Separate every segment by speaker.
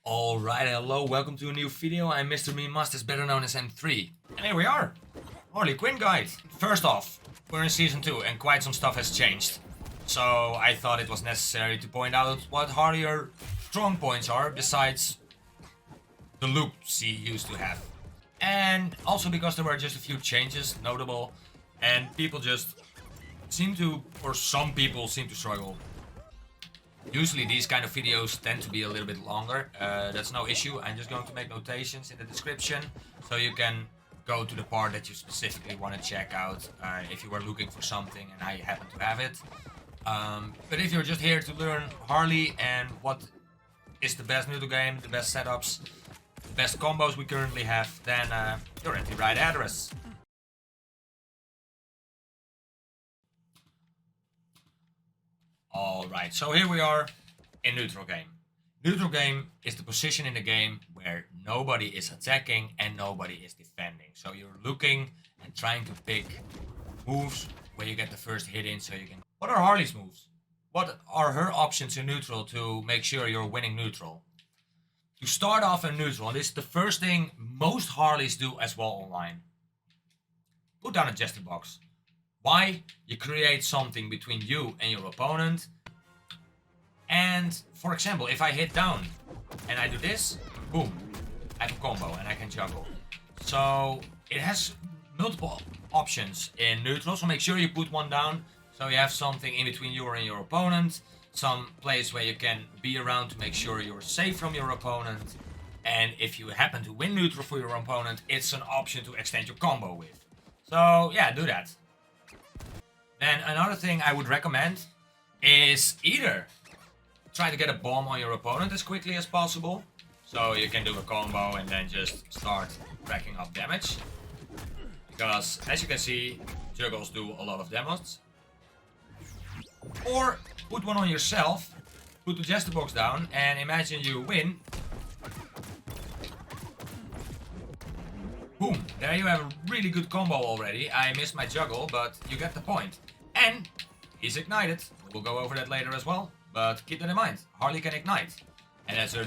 Speaker 1: Alright, hello, welcome to a new video. I'm Mr. Meme Masters, better known as M3. And here we are, Harley Quinn guide. First off, we're in Season 2 and quite some stuff has changed. So I thought it was necessary to point out what Harley's strong points are, besides the looks he used to have. And also because there were just a few changes, notable, and people just seem to, or some people seem to struggle. Usually these kind of videos tend to be a little bit longer, that's no issue. I'm just going to make notations in the description so you can go to the part that you specifically want to check out if you are looking for something and I happen to have it. But if you're just here to learn Harley and what is the best neutral game, the best setups, the best combos we currently have, then you're at the right address. Alright, so here we are in neutral game. Neutral game is the position in the game where nobody is attacking and nobody is defending. So you're looking and trying to pick moves where you get the first hit in so you can... What are Harley's moves? What are her options in neutral to make sure you're winning neutral? To start off in neutral, and this is the first thing most Harleys do as well online. Put down a Jesterbox. Why? You create something between you and your opponent. And, for example, if I hit down and I do this, boom, I have a combo and I can juggle. So, it has multiple options in neutral, so make sure you put one down. So you have something in between you and your opponent. Some place where you can be around to make sure you're safe from your opponent. And if you happen to win neutral for your opponent, it's an option to extend your combo with. So, yeah, do that. Then another thing I would recommend is either try to get a bomb on your opponent as quickly as possible. So you can do a combo and then just start racking up damage. Because as you can see, juggles do a lot of damage. Or put one on yourself, put the Jesterbox down and imagine you win. Boom, there you have a really good combo already. I missed my juggle, but you get the point. And he's ignited. We'll go over that later as well. But keep that in mind. Harley can ignite. And that's a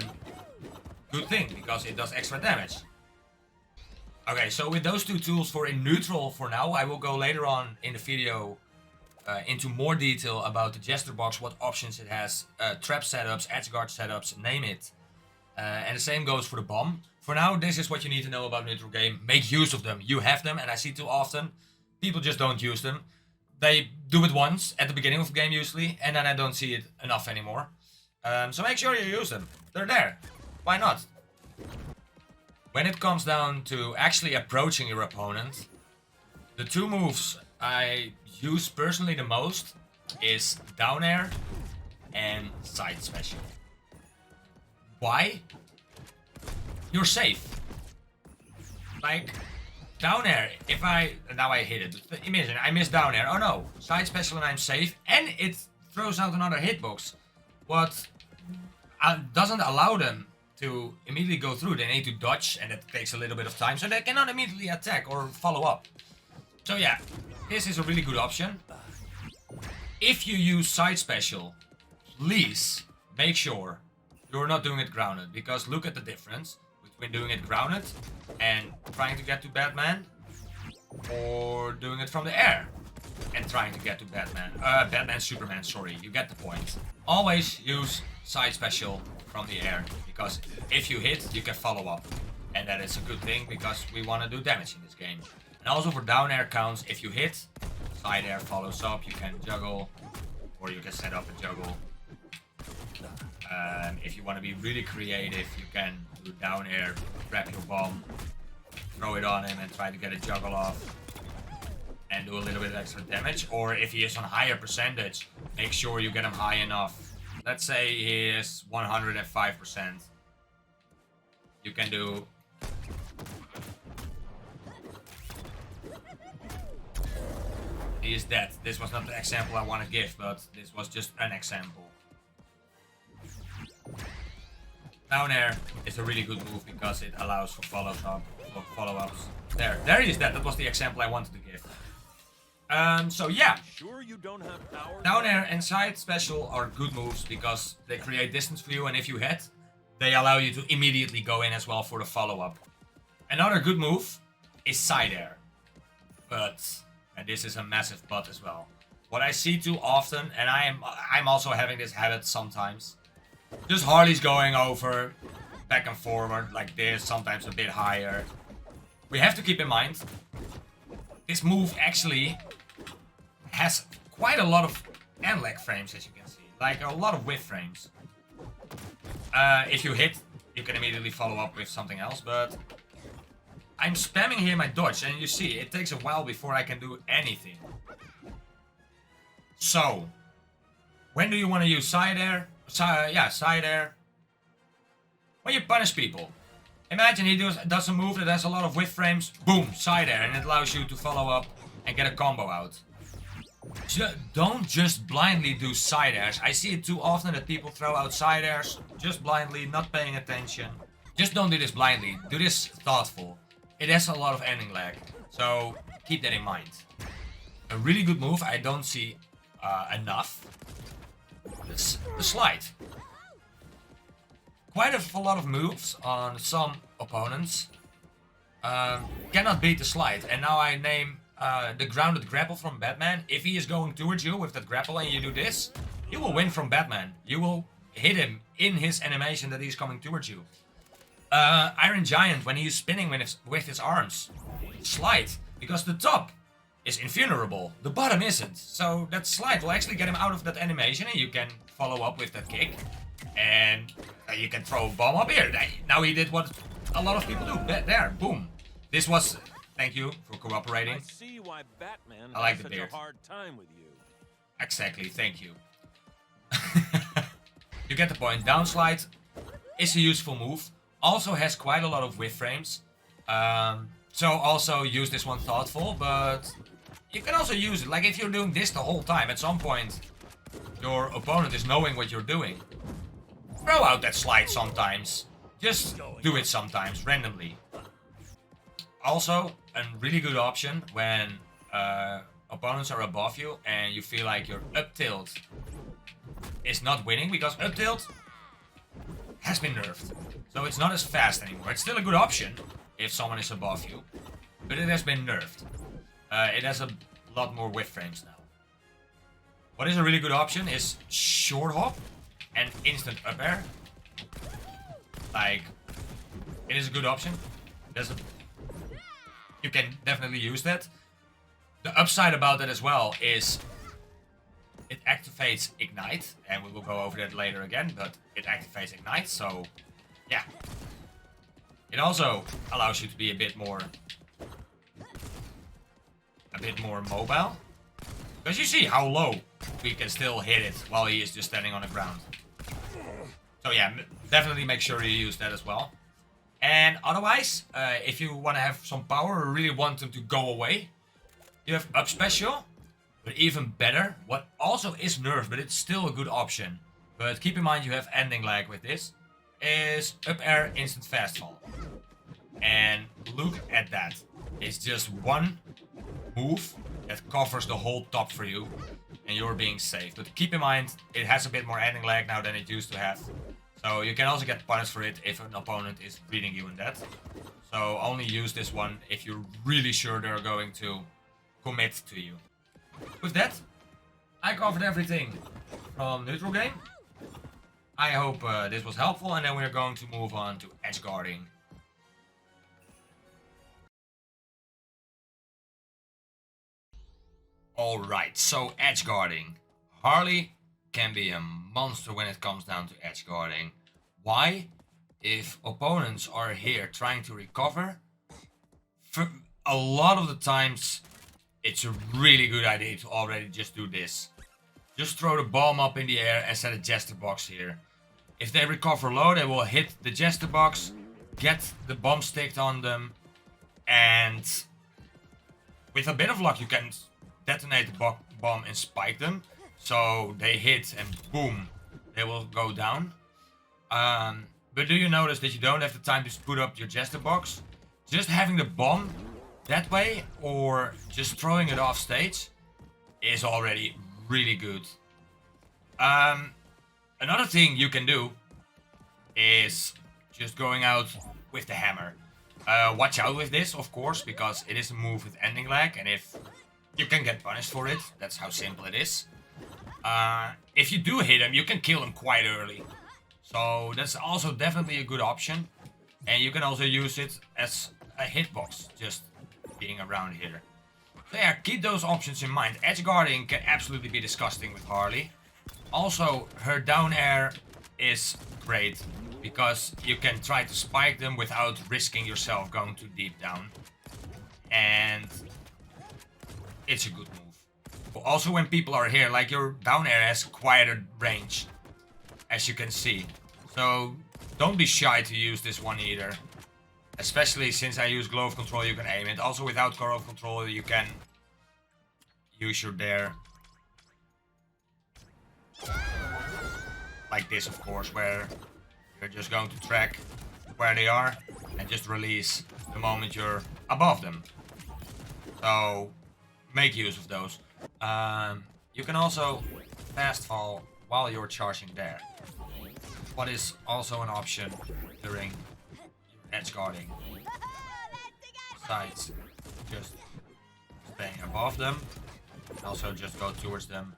Speaker 1: good thing because it does extra damage. Okay, so with those two tools for in neutral for now, I will go later on in the video into more detail about the Jesterbox, what options it has, trap setups, edgeguard setups, name it. And the same goes for the bomb. For now, this is what you need to know about neutral game. Make use of them. You have them, and I see too often people just don't use them. They do it once at the beginning of the game usually, and then I don't see it enough anymore. So make sure you use them. They're there. Why not? When it comes down to actually approaching your opponent, the two moves I use personally the most is down air and side special. Why? You're safe. Like, down air, if now I hit it. Imagine, I miss down air. Oh no, side special and I'm safe. And it throws out another hitbox. What doesn't allow them to immediately go through. They need to dodge and it takes a little bit of time. So they cannot immediately attack or follow up. So yeah, this is a really good option. If you use side special, please make sure you're not doing it grounded. Because look at the difference between doing it grounded and trying to get to Batman, or doing it from the air and trying to get to Batman, Superman, sorry, you get the point. Always use side special from the air, because if you hit, you can follow up. And that is a good thing, because we want to do damage in this game. And also for down air counts, if you hit, side air follows up, you can juggle, or you can set up a juggle. If you want to be really creative, you can do down air, grab your bomb, throw it on him and try to get a juggle off and do a little bit of extra damage. Or if he is on higher percentage, make sure you get him high enough. Let's say he is 105%. You can do... He is dead. This was not the example I want to give, but this was just an example. Down air is a really good move because it allows for follow-ups. There he is dead. That was the example I wanted to give. So yeah. Down air and side special are good moves because they create distance for you, and if you hit, they allow you to immediately go in as well for the follow-up. Another good move is side air. But, and this is a massive but as well. What I see too often, and I'm also having this habit sometimes, just Harley's going over, back and forward like this, sometimes a bit higher. We have to keep in mind, this move actually has quite a lot of end lag frames, as you can see. Like a lot of whiff frames. If you hit, you can immediately follow up with something else, but I'm spamming here my dodge, and you see, it takes a while before I can do anything. So, when do you want to use side air? Side air. When you punish people. Imagine he does a move that has a lot of whiff frames, boom, side air, and it allows you to follow up and get a combo out. Don't just blindly do side airs. I see it too often that people throw out side airs, just blindly, not paying attention. Just don't do this blindly, do this thoughtful. It has a lot of ending lag, so keep that in mind. A really good move, I don't see enough. It's the slide. Quite a lot of moves on some opponents cannot beat the slide. And now I name the grounded grapple from Batman. If he is going towards you with that grapple and you do this, you will win from Batman. You will hit him in his animation that he's coming towards you. Iron Giant, when he is spinning with his arms, slide, because the top is invulnerable, the bottom isn't. So that slide will actually get him out of that animation, and you can follow up with that kick. And you can throw a bomb up here. Now he did what a lot of people do. There, boom. This was... Thank you for cooperating.
Speaker 2: I see why Batman
Speaker 1: I like
Speaker 2: has
Speaker 1: the
Speaker 2: such
Speaker 1: beard.
Speaker 2: a hard time with you.
Speaker 1: Exactly, thank you. You get the point. Downslide is a useful move. Also has quite a lot of whiff frames. So also use this one thoughtful, but you can also use it. Like if you're doing this the whole time, at some point your opponent is knowing what you're doing. Throw out that slide sometimes. Just do it sometimes, randomly. Also, a really good option when opponents are above you and you feel like your up tilt is not winning, because up tilt has been nerfed. So it's not as fast anymore. It's still a good option if someone is above you, but it has been nerfed. It has a lot more whiff frames now. What is a really good option is short hop and instant up air. Like, it is a good option. You can definitely use that. The upside about that as well is it activates Ignite, and we will go over that later again, but it activates Ignite, so yeah. It also allows you to be a bit more mobile. Because you see how low we can still hit it while he is just standing on the ground. So yeah, definitely make sure you use that as well. And otherwise, if you want to have some power or really want them to go away, you have up special, but even better, what also is nerfed, but it's still a good option. But keep in mind you have ending lag with this, is up air instant fast fall. And look at that. It's just one move that covers the whole top for you, and you're being safe. But keep in mind, it has a bit more ending lag now than it used to have. So you can also get punished for it if an opponent is reading you in that. So only use this one if you're really sure they're going to commit to you. With that, I covered everything from neutral game. I hope this was helpful, and then we're going to move on to edge guarding. Alright, so edge guarding. Harley can be a monster when it comes down to edge guarding. Why? If opponents are here trying to recover, for a lot of the times it's a really good idea to already just do this. Just throw the bomb up in the air and set a Jesterbox here. If they recover low, they will hit the Jesterbox, get the bomb sticked on them, and with a bit of luck you can detonate the bomb and spike them. So they hit and boom, they will go down. But do you notice that you don't have the time to put up your Jesterbox? Just having the bomb that way, or just throwing it off stage, is already really good. Another thing you can do is just going out with the hammer. Watch out with this, of course, because it is a move with ending lag, and if you can get punished for it, that's how simple it is. If you do hit him, you can kill him quite early. So that's also definitely a good option. And you can also use it as a hitbox, just being around here. So yeah, keep those options in mind. Edge guarding can absolutely be disgusting with Harley. Also, her down air is great, because you can try to spike them without risking yourself going too deep down. And it's a good move. Also, when people are here, like, your down air has quite a range, as you can see. So don't be shy to use this one either. Especially since I use glove control, you can aim it. Also, without glove control, you can use your dare. Like this, of course, where you're just going to track where they are and just release the moment you're above them. So make use of those. You can also fast fall while you're charging there. What is also an option during your edge guarding. Besides just staying above them, also just go towards them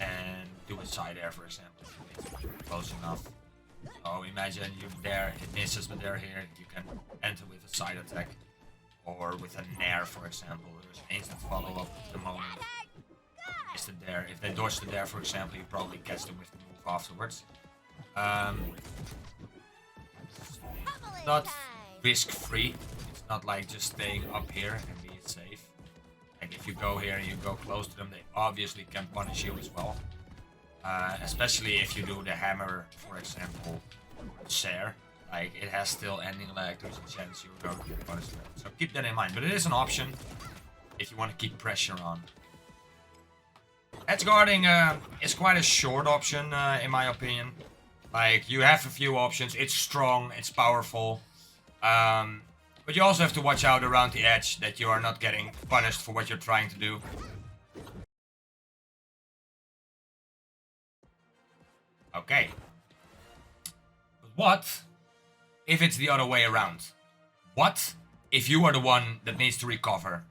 Speaker 1: and do a side air, for example. It's close enough. So imagine you're there, it misses, but they're here. You can enter with a side attack or with a nair, for example. There's an instant follow-up the moment you miss the dare. If they dodge the dare, for example, you probably catch them with the move afterwards. Not risk-free. It's not like just staying up here and being safe. Like if you go here and you go close to them, they obviously can punish you as well. Especially if you do the hammer, for example, share. Like, it has still ending lag, there's a chance you're going to get punished. So keep that in mind. But it is an option if you want to keep pressure on. Edge guarding is quite a short option, in my opinion. Like, you have a few options. It's strong, it's powerful. But you also have to watch out around the edge that you are not getting punished for what you're trying to do. Okay. But what if it's the other way around? What if you are the one that needs to recover?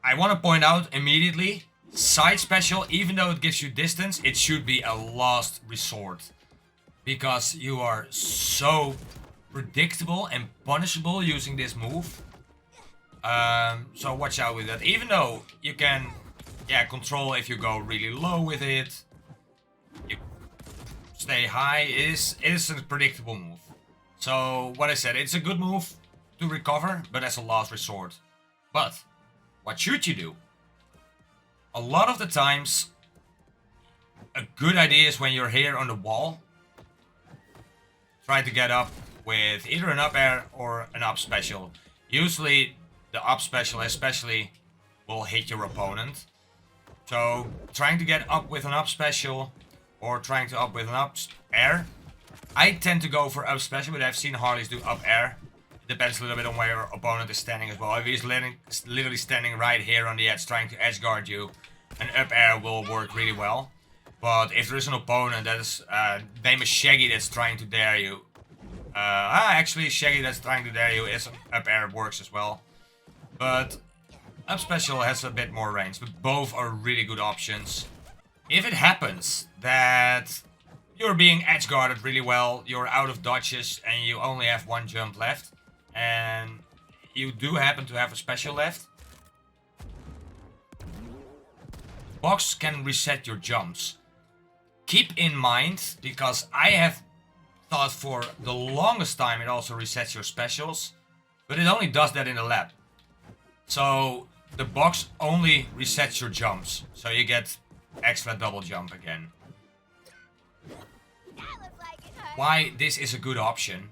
Speaker 1: I want to point out immediately, side special, even though it gives you distance, it should be a last resort. Because you are so predictable and punishable using this move. So watch out with that. Even though you can, control if you go really low with it. You stay high, it is a predictable move. So what I said, it's a good move to recover, but as a last resort. But what should you do? A lot of the times, a good idea is when you're here on the wall, try to get up with either an up air or an up special. Usually the up special especially will hit your opponent. So trying to get up with an up special or trying to up with an up air. I tend to go for up special, but I've seen Harleys do up air. It depends a little bit on where your opponent is standing as well. If he's literally standing right here on the edge trying to edge guard you, an up air will work really well. But if there is an opponent that is name is Shaggy that's trying to dare you. Actually Shaggy that's trying to dare you is an up air works as well. But up special has a bit more range, but both are really good options. If it happens that you're being edge guarded really well, you're out of dodges and you only have one jump left, and you do happen to have a special left, box can reset your jumps. Keep in mind, because I have thought for the longest time it also resets your specials, but it only does that in the lab. So the box only resets your jumps, so you get extra double jump again. Why this is a good option?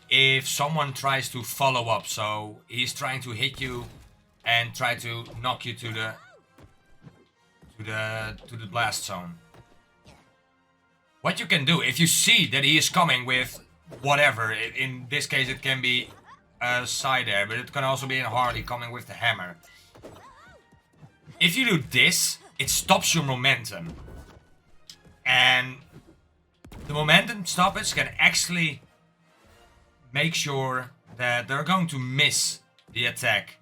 Speaker 1: If someone tries to follow up, so he's trying to hit you and try to knock you to the blast zone. What you can do, if you see that he is coming with whatever, in this case it can be a side air, but it can also be a Harley coming with the hammer. If you do this, it stops your momentum. And the momentum stoppage can actually make sure that they're going to miss the attack.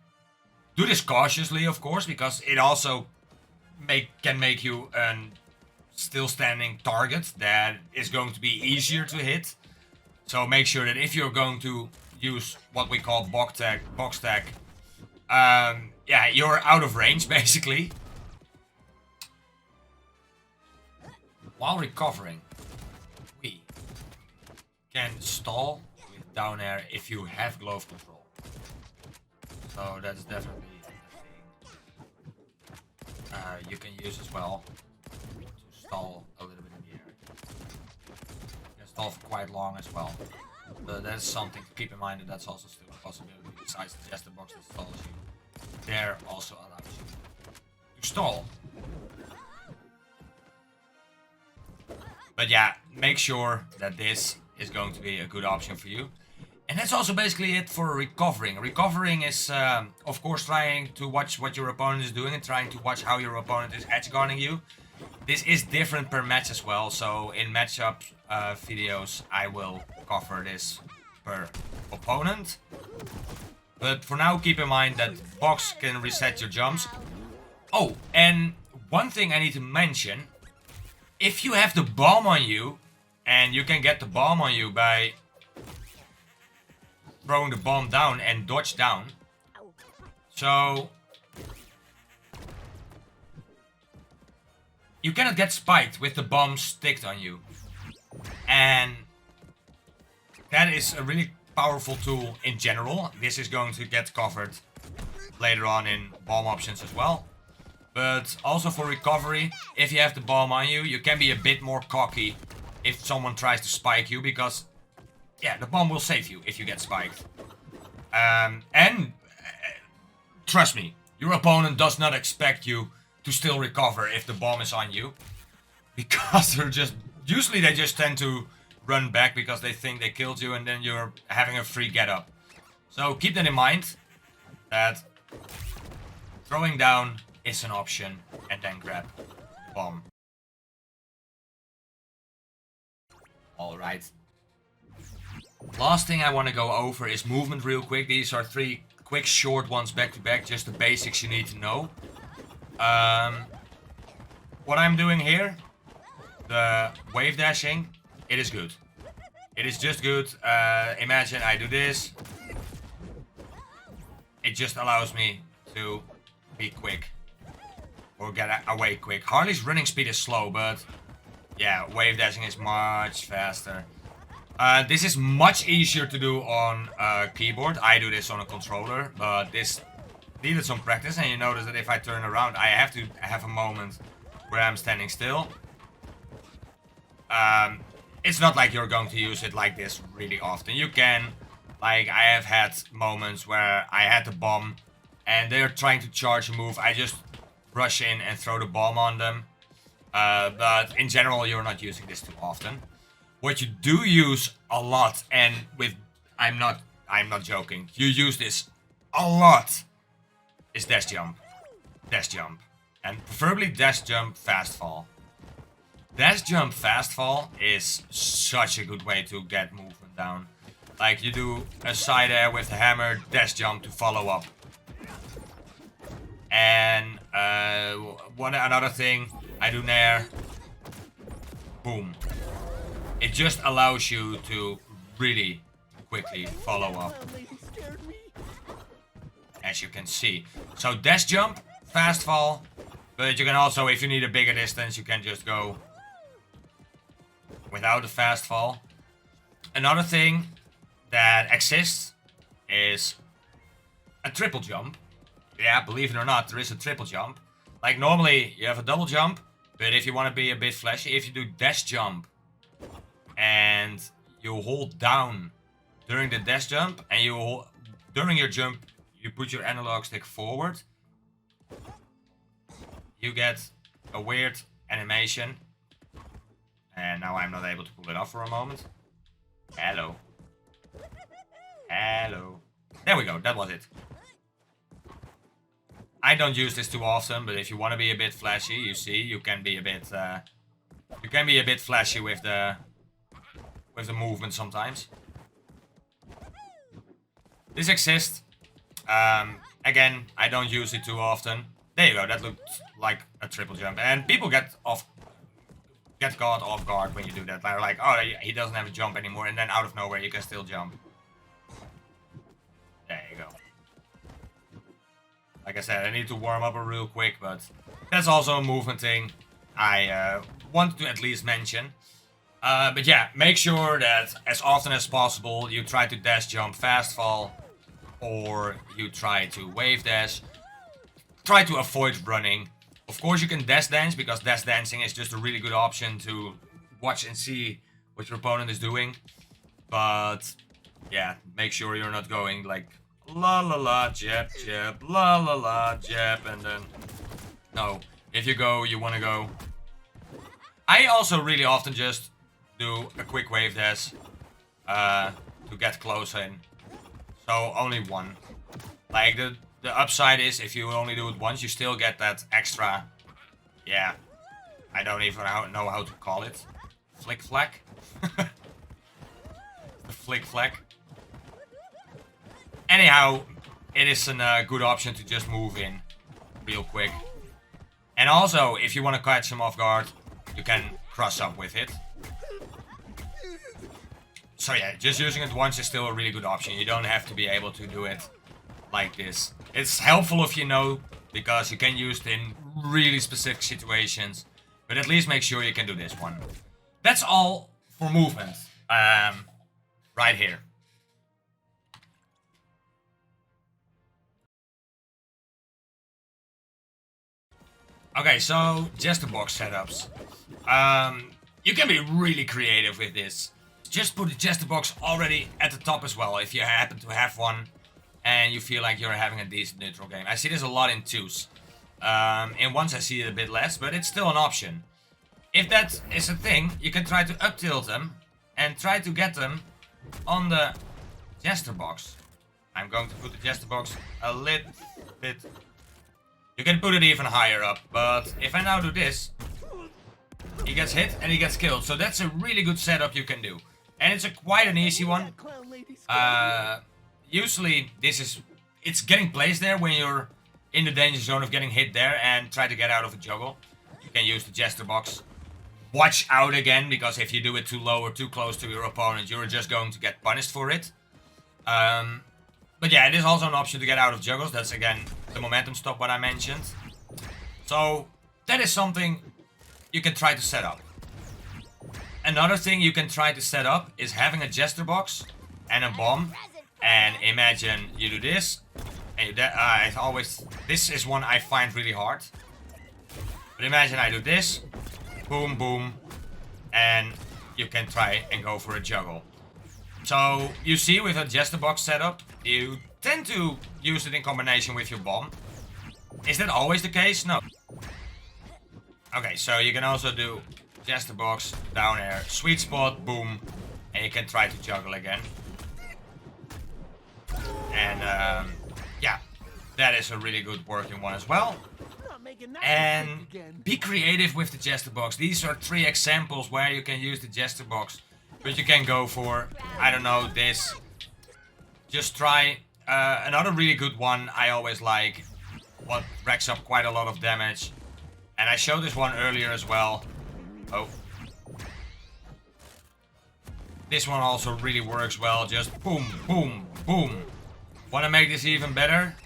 Speaker 1: Do this cautiously, of course, because it also can make you a still standing target that is going to be easier to hit. So make sure that if you're going to use what we call box tag, yeah, you're out of range basically. While recovering, we can stall with down air if you have glove control. So that's definitely a thing you can use as well to stall a little bit in the air. You can stall for quite long as well. But that's something to keep in mind, that that's also still a possibility. Besides the Jesterbox that stalls you, there also allows you to stall. But yeah, make sure that this is going to be a good option for you. And that's also basically it for recovering. Recovering is, of course, trying to watch what your opponent is doing and trying to watch how your opponent is edgeguarding you. This is different per match as well, so in matchup videos I will cover this per opponent. But for now, keep in mind that box can reset your jumps. Oh, and one thing I need to mention. If you have the bomb on you, and you can get the bomb on you by throwing the bomb down and dodge down. So you cannot get spiked with the bomb sticked on you. And that is a really powerful tool in general. This is going to get covered later on in bomb options as well. But also for recovery, if you have the bomb on you, you can be a bit more cocky if someone tries to spike you, because yeah, the bomb will save you if you get spiked. And trust me, your opponent does not expect you to still recover if the bomb is on you, because usually they just tend to run back because they think they killed you and then you're having a free get up. So keep that in mind, that throwing down is an option, and then grab bomb. Alright. Last thing I want to go over is movement real quick. These are 3 quick short ones back to back, just the basics you need to know. What I'm doing here, the wave dashing, it is good. It is just good. Imagine I do this. It just allows me to be quick. Or get away quick. Harley's running speed is slow, but yeah, wave dashing is much faster. This is much easier to do on a keyboard. I do this on a controller, but this needed some practice. And you notice that if I turn around, I have to have a moment where I'm standing still. It's not like you're going to use it like this really often. You can, like I have had moments where I had the bomb and they're trying to charge a move. I just rush in and throw the bomb on them. But in general, you're not using this too often. What you do use a lot, and I'm not joking, you use this a lot, is dash jump. Dash jump. And preferably dash jump fast fall. Dash jump fast fall is such a good way to get movement down. Like you do a side air with the hammer, dash jump to follow up. And another thing, I do nair, boom. It just allows you to really quickly follow up, as you can see. So dash jump, fast fall, but you can also, if you need a bigger distance, you can just go without a fast fall. Another thing that exists is a triple jump. Yeah, believe it or not, there is a triple jump. Like normally you have a double jump, but if you want to be a bit flashy, if you do dash jump and you hold down during the dash jump and during your jump you put your analog stick forward, you get a weird animation. And now I'm not able to pull it off for a moment. Hello. Hello. There we go, that was it. I don't use this too often, but if you want to be a bit flashy, you see, you can be a bit flashy with the with the movement sometimes. This exists. Again, I don't use it too often. There you go, that looked like a triple jump. And people get caught off guard when you do that. They're like, oh, he doesn't have a jump anymore, and then out of nowhere you can still jump. There you go. Like I said, I need to warm up real quick, but that's also a movement thing I wanted to at least mention. But yeah, make sure that as often as possible you try to dash jump fast fall, or you try to wave dash. Try to avoid running. Of course you can dash dance, because dash dancing is just a really good option to watch and see what your opponent is doing. But yeah, make sure you're not going like la la la jab jab la la la jab, and then no, if you go, you want to go. I also really often just do a quick wave dash to get close in. So only one. Like the upside is if you only do it once, you still get that extra. Yeah, I don't even know how to call it. Flick flack. The flick flack. Anyhow, it is a good option to just move in real quick. And also, if you want to catch him off guard, you can cross up with it. So yeah, just using it once is still a really good option. You don't have to be able to do it like this. It's helpful if you know, because you can use it in really specific situations. But at least make sure you can do this one. That's all for movement. Right here. Okay, so Jesterbox setups. You can be really creative with this. Just put the Jesterbox already at the top as well, if you happen to have one and you feel like you're having a decent neutral game. I see this a lot in 2s. In 1s I see it a bit less, but it's still an option. If that is a thing, you can try to up tilt them and try to get them on the Jesterbox. I'm going to put the Jesterbox a little bit. You can put it even higher up, but if I now do this, he gets hit and he gets killed. So that's a really good setup you can do. And it's quite an easy one. Usually it's getting placed there when you're in the danger zone of getting hit there and try to get out of a juggle. You can use the Jesterbox. Watch out again, because if you do it too low or too close to your opponent, you're just going to get punished for it. But yeah, it is also an option to get out of juggles. That's again the momentum stop what I mentioned. So that is something you can try to set up. Another thing you can try to set up is having a Jesterbox and a bomb. And imagine you do this. And this is one I find really hard. But imagine I do this. Boom, boom. And you can try and go for a juggle. So you see with a Jesterbox setup, you tend to use it in combination with your bomb. Is that always the case? No. Okay, so you can also do Jesterbox, down air, sweet spot, boom. And you can try to juggle again. And yeah, that is a really good working one as well. And be creative with the Jesterbox. These are 3 examples where you can use the Jesterbox. But you can go for, I don't know, this. Just try another really good one I always like. What racks up quite a lot of damage. And I showed this one earlier as well. Oh. This one also really works well. Just boom, boom, boom. Want to make this even better?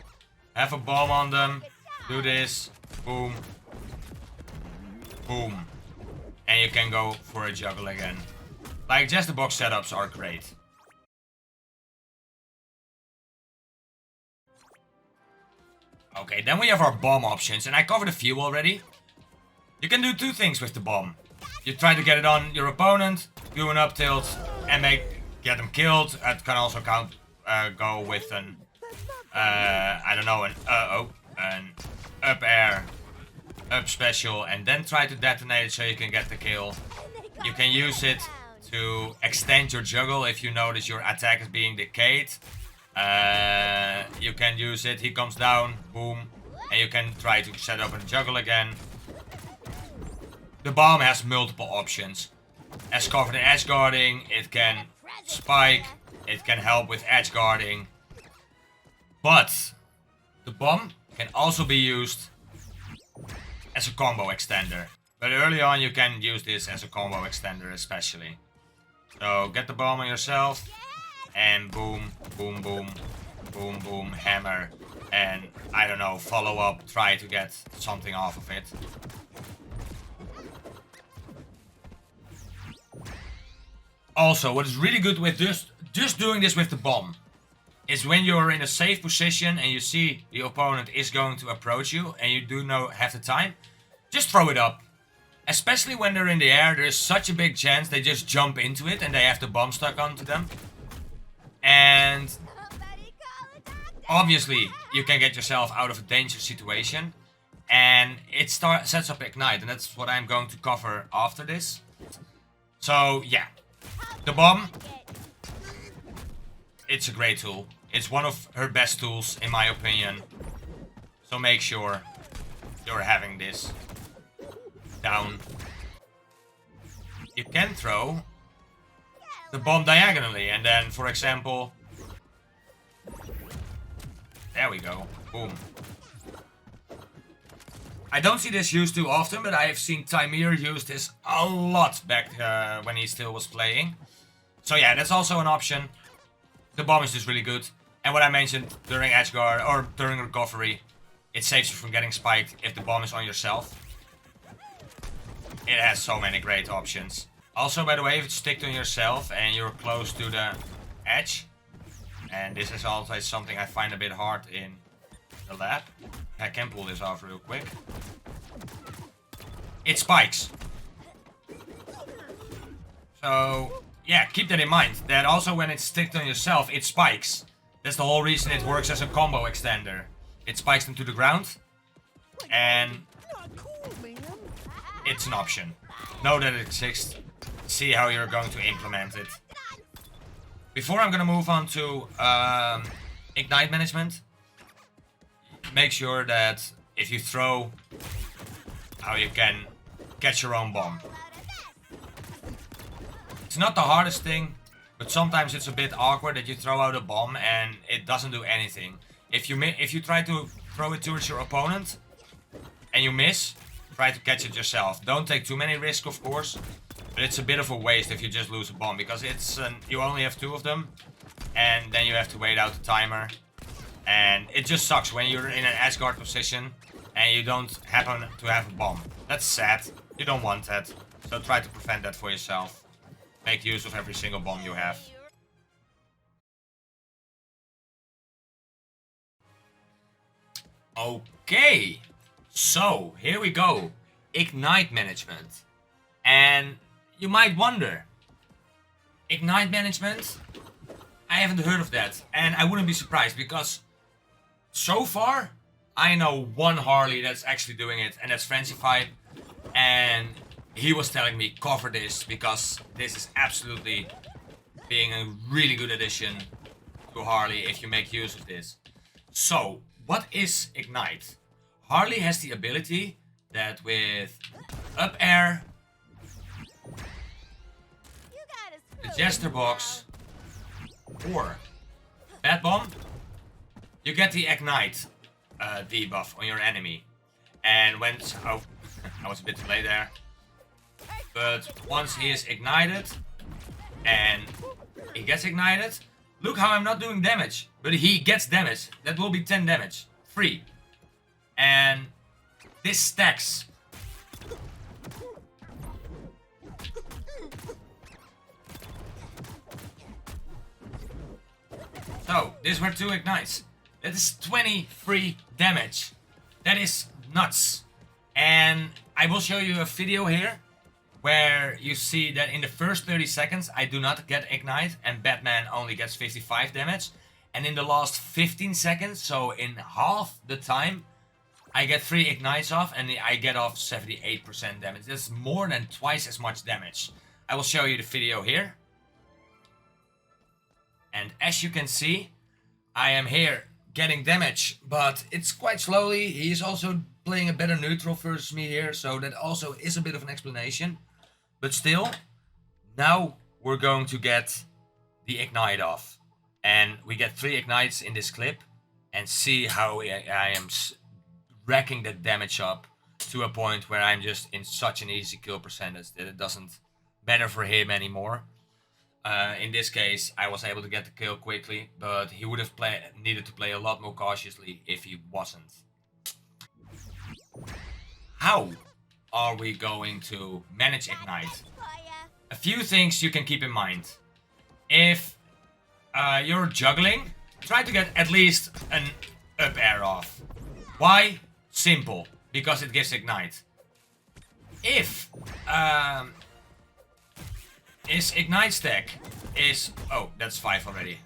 Speaker 1: Have a bomb on them. Do this. Boom. Boom. And you can go for a juggle again. Like, Jesterbox setups are great. Okay, then we have our bomb options. And I covered a few already. You can do 2 things with the bomb. You try to get it on your opponent, do an up tilt, and get them killed. It can also go with an, I don't know, an up air, up special, and then try to detonate it so you can get the kill. You can use it to extend your juggle if you notice your attack is being decayed. You can use it, he comes down, boom, and you can try to set up a juggle again. The bomb has multiple options. as covered in edge guarding. It can spike. It can help with edge guarding. But the bomb can also be used as a combo extender. But early on you can use this as a combo extender especially. So get the bomb on yourself and boom, boom, boom, boom, boom, hammer. And I don't know, follow up, try to get something off of it. Also, what is really good with just doing this with the bomb is when you're in a safe position and you see the opponent is going to approach you and you do not have the time, just throw it up. Especially when they're in the air, there is such a big chance they just jump into it and they have the bomb stuck onto them. And obviously you can get yourself out of a dangerous situation. And it sets up Ignite, and that's what I'm going to cover after this. So yeah, the bomb, it's a great tool. It's one of her best tools in my opinion. So make sure you're having this down. You can throw the bomb diagonally and then, for example, there we go, boom. I don't see this used too often, but I have seen Tymir use this a lot back when he still was playing. So yeah, that's also an option. The bomb is just really good. And what I mentioned during edgeguard or during recovery, it saves you from getting spiked if the bomb is on yourself. It has so many great options. Also, by the way, if it's sticked on yourself and you're close to the edge, and this is always something I find a bit hard in the lab. I can pull this off real quick. It spikes. So, yeah, keep that in mind. That also when it's sticked on yourself, it spikes. That's the whole reason it works as a combo extender. It spikes them to the ground. And it's an option. Know that it exists. See how you're going to implement it. Before I'm gonna move on to Ignite management, make sure that if you throw, how you can catch your own bomb. It's not the hardest thing, but sometimes it's a bit awkward that you throw out a bomb and it doesn't do anything. If you try to throw it towards your opponent and you miss, try to catch it yourself. Don't take too many risks, of course, but it's a bit of a waste if you just lose a bomb, because it's you only have 2 of them, and then you have to wait out the timer. And it just sucks when you're in an edgeguard position and you don't happen to have a bomb. That's sad. You don't want that. So try to prevent that for yourself. Make use of every single bomb you have. Okay. So, here we go. Ignite management. And you might wonder, Ignite management? I haven't heard of that. And I wouldn't be surprised, because so far, I know one Harley that's actually doing it, and that's Francified. And he was telling me, cover this, because this is absolutely being a really good addition to Harley if you make use of this. So, what is Ignite? Harley has the ability that with up air, the Jesterbox, or Bad Bomb, you get the Ignite debuff on your enemy. And when... Oh, I was a bit delayed there. But once he is ignited, and he gets ignited, look how I'm not doing damage, but he gets damage. That will be 10 damage. Free. And this stacks. So, these were 2 ignites. That is 20 free damage. That is nuts. And I will show you a video here where you see that in the first 30 seconds I do not get ignite and Batman only gets 55 damage. And in the last 15 seconds, so in half the time, I get 3 ignites off and I get off 78% damage. That's more than twice as much damage. I will show you the video here. And as you can see, I am here getting damage, but it's quite slowly. He's also playing a better neutral versus me here, so that also is a bit of an explanation. But still, Now we're going to get the ignite off. And we get 3 ignites in this clip. And see how I am racking that damage up to a point where I'm just in such an easy kill percentage that it doesn't matter for him anymore. In this case, I was able to get the kill quickly, but he would have needed to play a lot more cautiously if he wasn't. How are we going to manage ignite? A few things you can keep in mind. If you're juggling, try to get at least an up air off. Why? Simple. Because it gives ignite. If his ignite stack is... Oh, that's 5 already.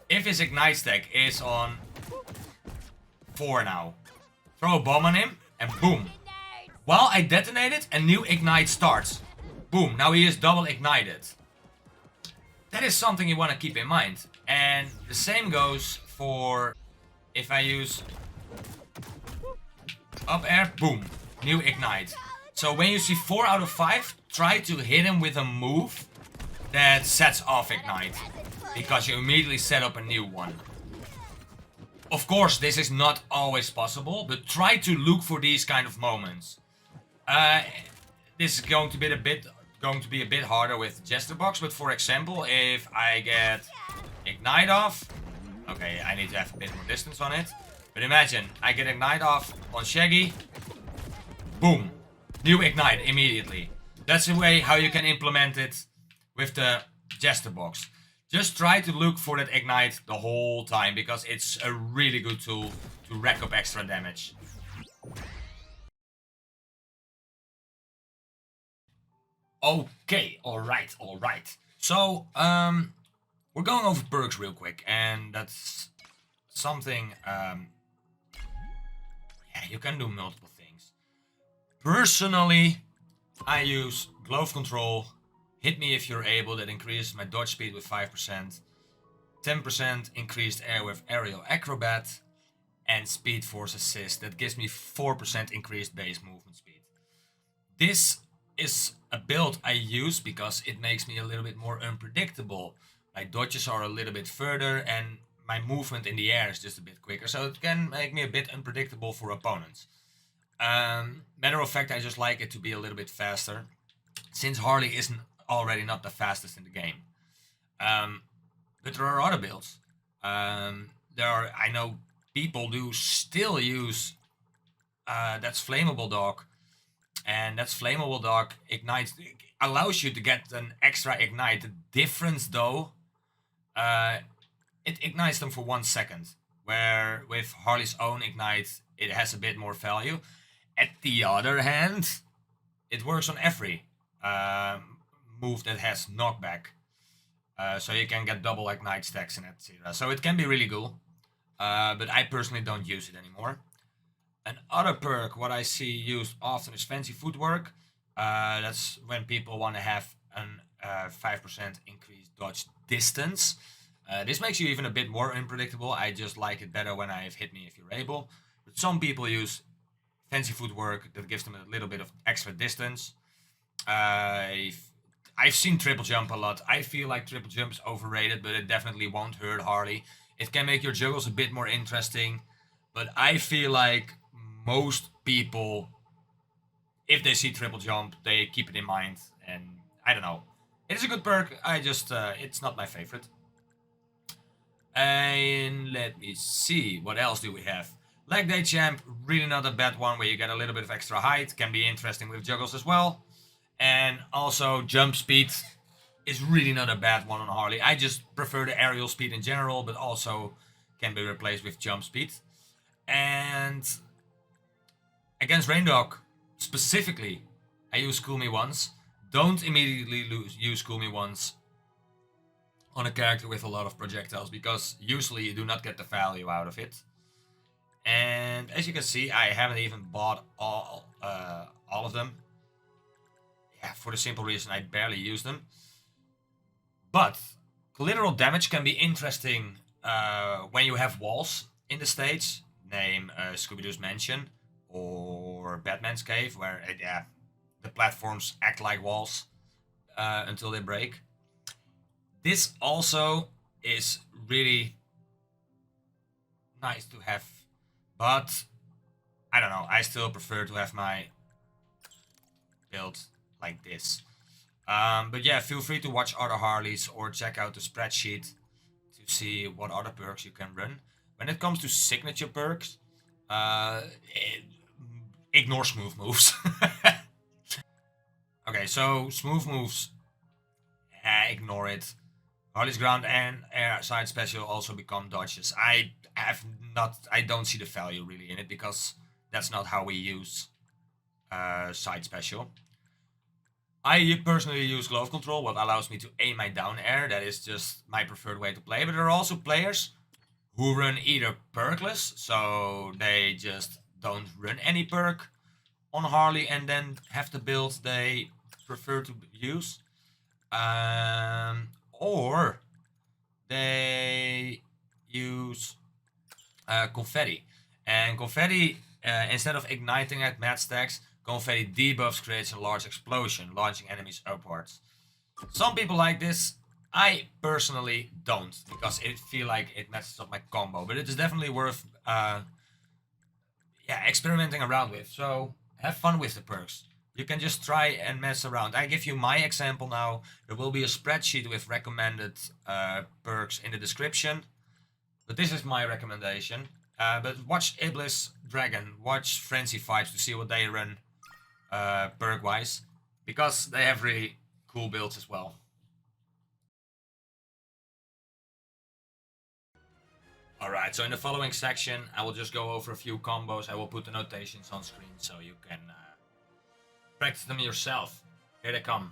Speaker 1: If his ignite stack is on 4 now, throw a bomb on him and boom. While I detonate it, a new ignite starts. Boom, now he is double ignited. That is something you want to keep in mind. And the same goes for if I use up air, boom, new ignite. So when you see 4 out of 5, try to hit him with a move that sets off ignite, because you immediately set up a new one. Of course, this is not always possible, but try to look for these kind of moments. This is going to be a bit harder with Jesterbox, but for example, if I get ignite off, okay, I need to have a bit more distance on it. But imagine I get ignite off on Shaggy, boom, new ignite immediately. That's the way how you can implement it with the Jesterbox. Just try to look for that ignite the whole time, because it's a really good tool to rack up extra damage. Okay, alright. So, we're going over perks real quick, and that's something, yeah, you can do multiple things. Personally, I use Glove Control, Hit Me If You're Able, that increases my dodge speed with 5%, 10% increased air with Aerial Acrobat, and Speed Force Assist, that gives me 4% increased base movement speed. This is a build I use because it makes me a little bit more unpredictable. My dodges are a little bit further and my movement in the air is just a bit quicker, so it can make me a bit unpredictable for opponents. Matter of fact, I just like it to be a little bit faster, since Harley isn't already not the fastest in the game. But there are other builds. I know people do still use that's Flammable Dog, and that's Flammable Dog ignites, allows you to get an extra ignite. The difference though, it ignites them for 1 second, where with Harley's own ignite it has a bit more value. At the other hand, it works on every move that has knockback, so you can get double ignite stacks and etc. So it can be really cool, but I personally don't use it anymore. Another perk what I see used often is Fancy Footwork. That's when people want to have an 5% increased dodge distance. This makes you even a bit more unpredictable. I just like it better when I have Hit Me If You're Able. But some people use Fancy Footwork that gives them a little bit of extra distance. I've seen Triple Jump a lot. I feel like Triple Jump is overrated, but it definitely won't hurt Harley. It can make your juggles a bit more interesting, but I feel like most people, if they see Triple Jump, they keep it in mind, and I don't know. It is a good perk, I just, it's not my favorite. And let me see, what else do we have? Leg Day Champ, really not a bad one, where you get a little bit of extra height, can be interesting with juggles as well. And also Jump Speed is really not a bad one on Harley. I just prefer the aerial speed in general, but also can be replaced with Jump Speed. And against Raindog, specifically, I use Cool Me Once. Don't immediately use Cool Me Once on a character with a lot of projectiles, because usually you do not get the value out of it. And as you can see, I haven't even bought all of them. Yeah, for the simple reason I barely use them. But collateral damage can be interesting when you have walls in the stage. Name Scooby-Doo's Mansion or Batman's Cave, where the platforms act like walls. until they break. This also is really nice to have, but I don't know, I still prefer to have my build like this. But yeah, feel free to watch other Harleys or check out the spreadsheet to see what other perks you can run. When it comes to signature perks, ignore smooth moves. Okay, so smooth moves, ignore it. Harley's ground and air side special also become dodges. I don't see the value really in it because that's not how we use side special. I personally use glove control, what allows me to aim my down air. That is just my preferred way to play. But there are also players who run either perkless, so they just don't run any perk on Harley and then have the build they prefer to use. Or they use confetti. And confetti, instead of igniting at mad stacks, confetti debuffs creates a large explosion, launching enemies upwards. Some people like this. I personally don't, because I feel like it messes up my combo. But it is definitely worth experimenting around with. So have fun with the perks. You can just try and mess around. I give you my example now. There will be a spreadsheet with recommended perks in the description. But this is my recommendation. But watch Iblis Dragon, watch Frenzy Vibes to see what they run perk-wise. Because they have really cool builds as well. Alright, so in the following section, I will just go over a few combos. I will put the notations on screen so you can practice them yourself. Here they come.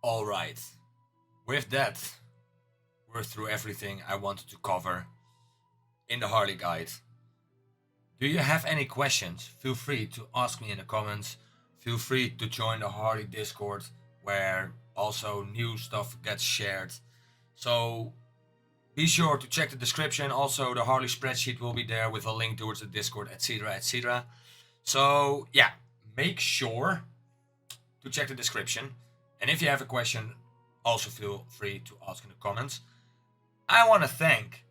Speaker 1: Alright, with that, we're through everything I wanted to cover in the Harley guide. Do you have any questions? Feel free to ask me in the comments. Feel free to join the Harley Discord, where also new stuff gets shared. So be sure to check the description. Also, the Harley spreadsheet will be there with a link towards the Discord, etc, etc. So yeah, make sure to check the description. And if you have a question, also feel free to ask in the comments. I want to thank,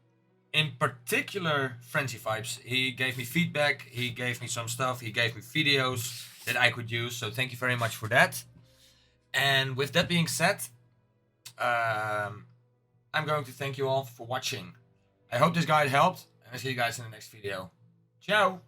Speaker 1: in particular, Frenzy Vibes. He gave me feedback, he gave me some stuff, he gave me videos that I could use. So thank you very much for that. And with that being said, I'm going to thank you all for watching. I hope this guide helped, and I'll see you guys in the next video. Ciao!